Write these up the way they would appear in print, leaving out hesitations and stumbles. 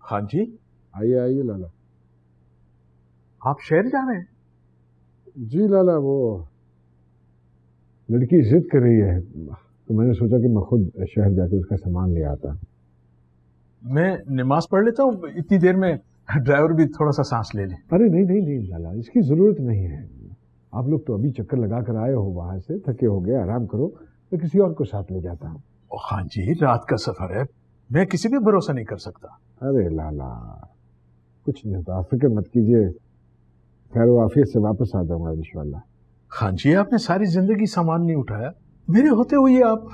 हाँ जी। आइए आइए लाला। आप शहर जा रहे हैं? जी लाला, वो लड़की जिद कर रही है तो मैंने सोचा कि मैं खुद शहर जाकर उसका सामान ले आता। मैं नमाज पढ़ लेता हूँ, इतनी देर में ड्राइवर भी थोड़ा सा सांस ले ले। अरे नहीं नहीं नहीं लाला, इसकी जरूरत नहीं है। आप लोग तो अभी चक्कर लगा कर आए हो वहां से, थके हो गए, आराम करो। मैं किसी और को साथ ले जाता हूँ। हाँ जी, रात का सफर है, मैं किसी पे भरोसा नहीं कर सकता। अरे लाला कुछ नहीं होता, आप फिक्र मत कीजिए, खैर वाफियत से वापस आ जाऊंगा इंशाल्लाह। हाँ जी, आपने सारी जिंदगी सामान नहीं उठाया, मेरे होते हुए आप।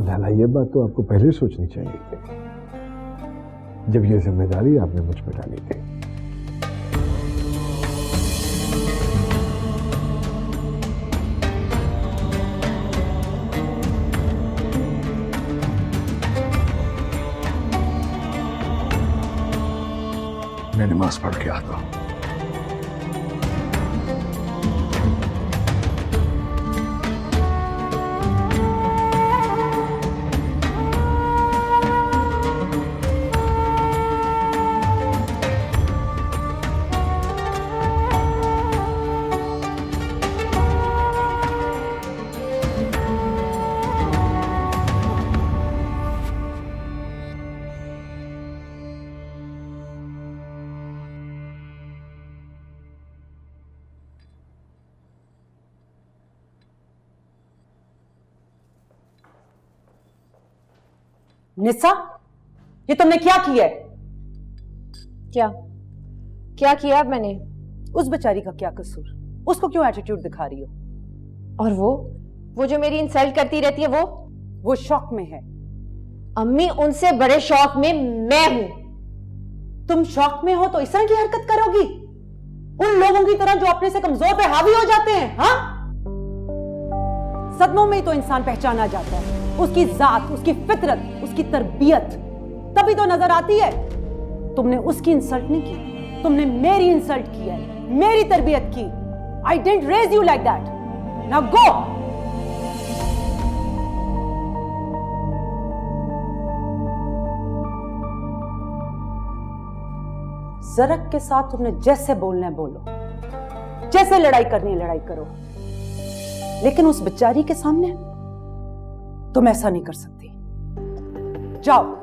लाला ये बात तो आपको पहले सोचनी चाहिए थी, जब ये जिम्मेदारी आपने मुझ पर डाली थी। मैं नमाज पढ़ के आता हूँ। निस्सा, ये तुमने क्या किया है? क्या क्या किया मैंने? उस बेचारी का क्या कसूर? उसको क्यों एटीट्यूड दिखा रही हो? और वो जो मेरी इंसल्ट करती रहती है वो शौक में है। अम्मी, उनसे बड़े शौक में मैं हूं। तुम शौक में हो तो इस तरह की हरकत करोगी? उन लोगों की तरह जो अपने से कमजोर पे हावी हो जाते हैं। हाँ, सदमों में ही तो इंसान पहचाना जाता है, उसकी जात, उसकी फितरत, उसकी तरबियत तभी तो नजर आती है। तुमने उसकी इंसल्ट नहीं की, तुमने मेरी इंसल्ट की है, मेरी तरबियत की। I didn't raise you like that. Now go. जरक के साथ तुमने जैसे बोलना है बोलो, जैसे लड़ाई करनी है लड़ाई करो, लेकिन उस बेचारी के सामने तुम ऐसा नहीं कर सकती। जाओ।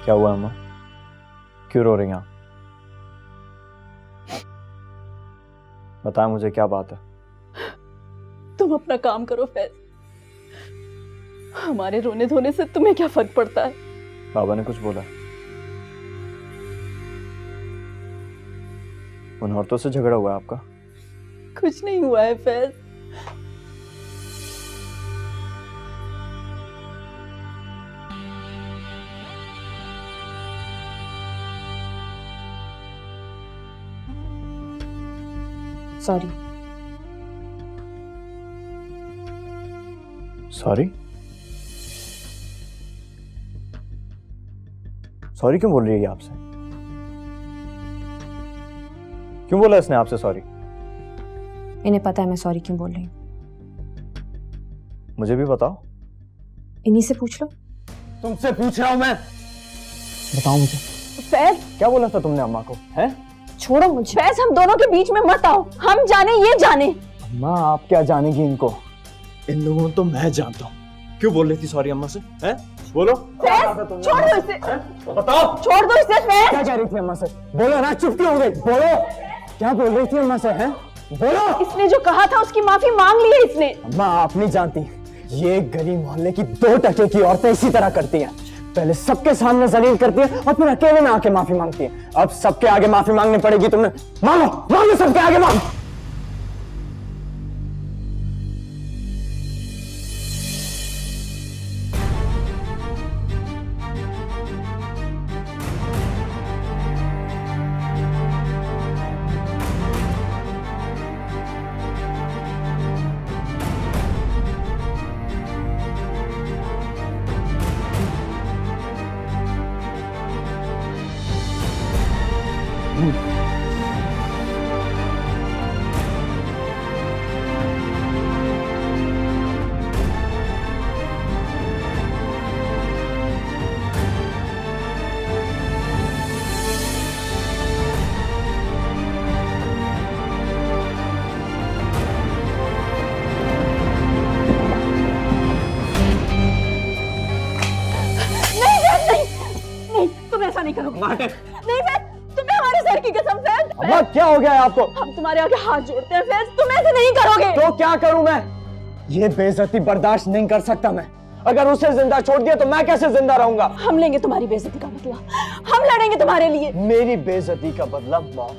क्या हुआ अम्मा? क्यों रो रही हैं आप? बताएं मुझे, क्या बात है? तुम अपना काम करो फैज, हमारे रोने धोने से तुम्हें क्या फर्क पड़ता है? बाबा ने कुछ बोला? उन औरतों से झगड़ा हुआ है आपका? कुछ नहीं हुआ है फैज। सॉरी। सॉरी? सॉरी क्यों बोल रही है ये आपसे? क्यों बोला इसने आपसे सॉरी? इन्हें पता है मैं सॉरी क्यों बोल रही हूँ। मुझे भी बताओ। इन्हीं से पूछ लो। तुमसे पूछ रहा हूं मैं। बताओ मुझे। फैज, क्या बोला था तुमने अम्मा को? है? छोड़ो मुझे। फैज, हम दोनों के बीच में मत आओ, हम जाने ये जाने। अम्मा आप क्या जानेगी इनको? इन लोगों तो मैं जानता हूँ। क्यों बोल रही थी सॉरी अम्मा से? हैं? बोलो। फैज, छोड़ दो इसे। बताओ। छोड़ दो इसे फैज। क्या कह रही थी अम्मा से? बोलो ना, चुप क्यों हो गई? बोलो, क्या बोल रही थी अम्मा से? हैं? बोलो। इसने जो कहा था उसकी माफी मांग ली है इसने। अम्मा आप नहीं जानती, ये गली मोहल्ले की 2 टके की औरतें इसी तरह करती हैं। पहले सबके सामने जलील करती है और फिर अकेले में आके माफी मांगती है। अब सबके आगे माफी मांगनी पड़ेगी तुम्हें। मांगो मांगो, सबके आगे मांगो। नहीं, तुम ऐसा नहीं करोगे। नहीं फैज, तुम्हें हमारे सर की कसम फैज। अम्मा क्या हो गया है आपको? हम तुम्हारे आगे हाथ जोड़ते हैं फैज, तुम ऐसे नहीं करोगे। तो क्या करूं मैं? ये बेइज्जती बर्दाश्त नहीं कर सकता मैं। अगर उसे जिंदा छोड़ दिया तो मैं कैसे जिंदा रहूंगा? हम लेंगे तुम्हारी बेइज्जती का बदला, हम लड़ेंगे तुम्हारे लिए। मेरी बेइज्जती का बदला मौत,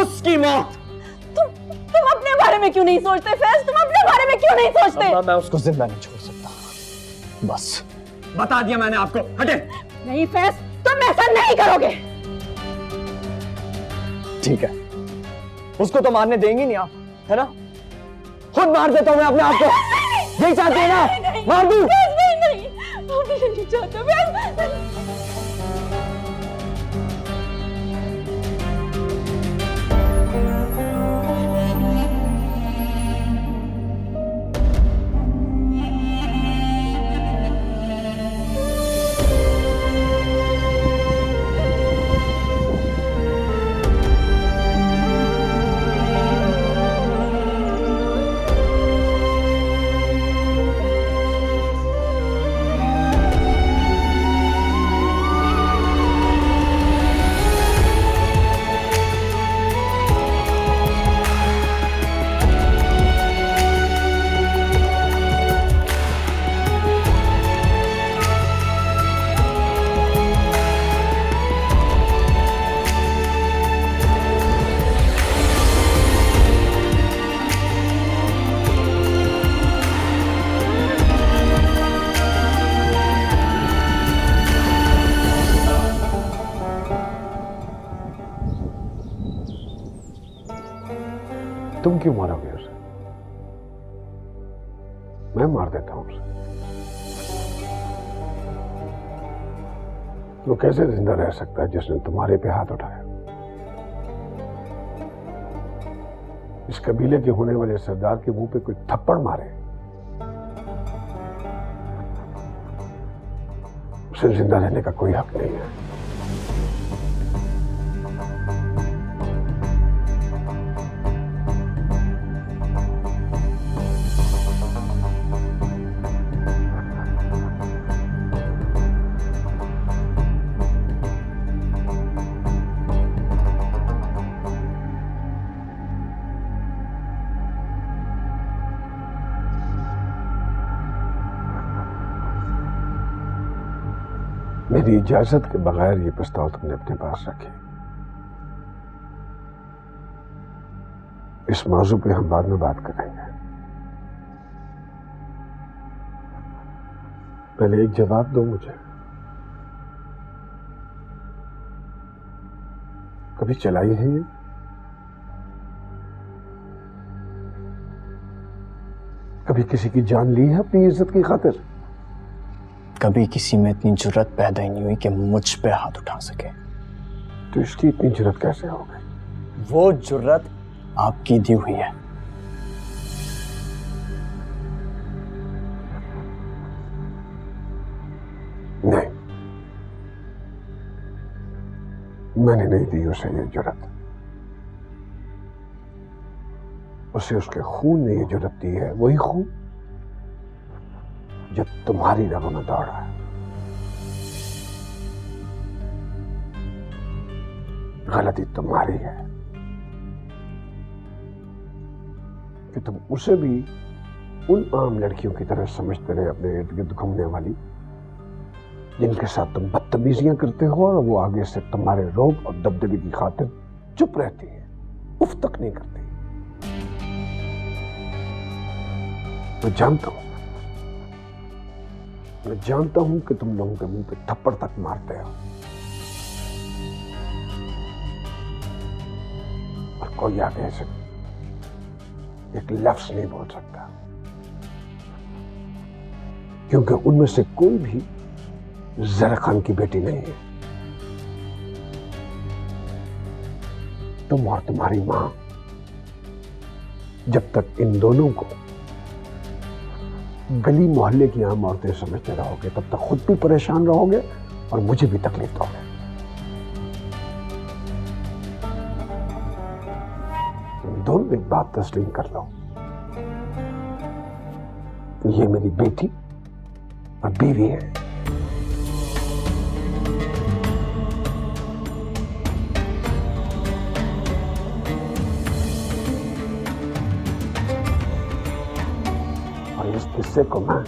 उसकी मौत। तुम अपने बारे में क्यों नहीं सोचते फैज? तुम अपने बारे में क्यों नहीं सोचते? अम्मा मैं उसको जिंदा नहीं छोड़ सकता। बस बता दिया मैंने आपको, हटे। नहीं फैज, तुम ऐसा नहीं करोगे। ठीक है, उसको तो मारने देंगी नहीं आप, है ना? खुद मार देता हूं मैं अपने आप को। यही चाहते हैं ना? मार दूं? नहीं, हम नहीं चाहते फैज। तुम क्यों मारोगे उसे? मैं मार देता हूं उसे। वो कैसे जिंदा रह सकता है जिसने तुम्हारे पे हाथ उठाया? इस कबीले के होने वाले सरदार के मुंह पे कोई थप्पड़ मारे, उसे जिंदा रहने का कोई हक नहीं है। मेरी इजाजत के बगैर ये प्रस्ताव तुमने अपने पास रखे। इस मौजू पे हम बाद में बात करेंगे। पहले एक जवाब दो मुझे। कभी चलाई है ये? कभी किसी की जान ली है अपनी इज्जत की खातिर? कभी किसी में इतनी जुर्रत पैदा ही नहीं हुई कि मुझ पे हाथ उठा सके। तो इसकी इतनी जुर्रत कैसे हो गई? वो जुर्रत आपकी दी हुई है। नहीं, मैंने नहीं दी उसे ये जुर्रत। उसे उसके खून ने ये जुर्रत दी है, वही खून जो तुम्हारी रगों में दौड़ा है। गलती तुम्हारी है कि तुम उसे भी उन आम लड़कियों की तरह समझते रहे, अपने इर्द गिर्द घूमने वाली, जिनके साथ तुम बदतमीजियां करते हो और वो आगे से तुम्हारे रोब और दबदबे की खातिर चुप रहती है, उफ तक नहीं करती। मैं जानता हूं कि तुम लोगों के मुंह पे थप्पड़ तक मारते हो और कोई आगे से एक लफ्ज नहीं बोल सकता, क्योंकि उनमें से कोई भी ज़रा खान की बेटी नहीं है। तुम और तुम्हारी मां जब तक इन दोनों को गली मोहल्ले की आम औरतें समझते रहोगे तब तक खुद भी परेशान रहोगे और मुझे भी तकलीफ दोगे। तुम दोनों एक बात तस्लीम कर लो, ये मेरी बेटी और बीवी है। और इस किस्से को मैं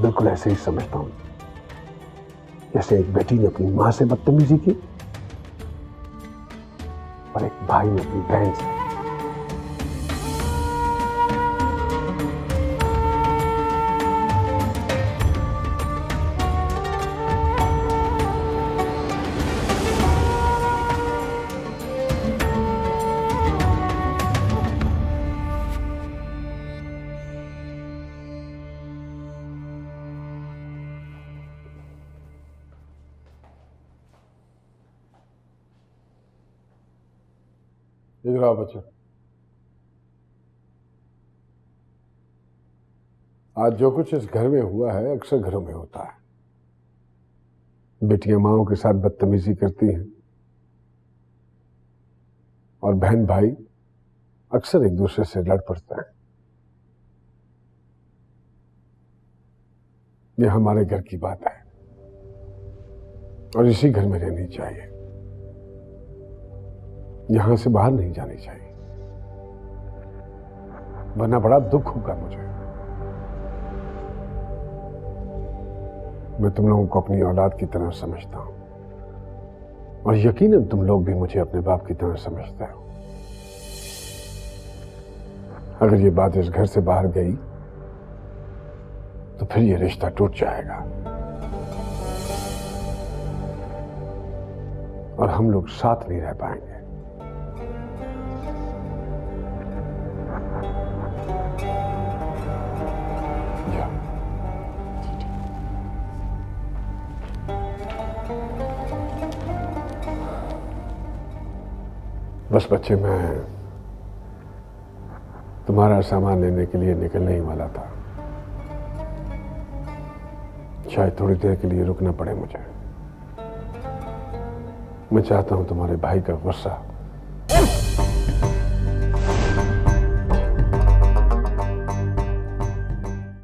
बिल्कुल ऐसे ही समझता हूं जैसे एक बेटी ने अपनी मां से बदतमीजी की और एक भाई ने अपनी बहन से। इधर आओ बच्चे। आज जो कुछ इस घर में हुआ है अक्सर घरों में होता है। बेटियां माओं के साथ बदतमीजी करती हैं और बहन भाई अक्सर एक दूसरे से लड़ पड़ते हैं। यह हमारे घर की बात है और इसी घर में रहनी चाहिए, यहां से बाहर नहीं जानी चाहिए, वरना बड़ा दुख होगा मुझे। मैं तुम लोगों को अपनी औलाद की तरह समझता हूं और यकीनन तुम लोग भी मुझे अपने बाप की तरह समझते हो। अगर ये बात इस घर से बाहर गई तो फिर ये रिश्ता टूट जाएगा और हम लोग साथ नहीं रह पाएंगे। बस बच्चे, मैं तुम्हारा सामान लेने के लिए निकलने ही वाला था। शायद थोड़ी देर के लिए रुकना पड़े मुझे। मैं चाहता हूं तुम्हारे भाई का गुस्सा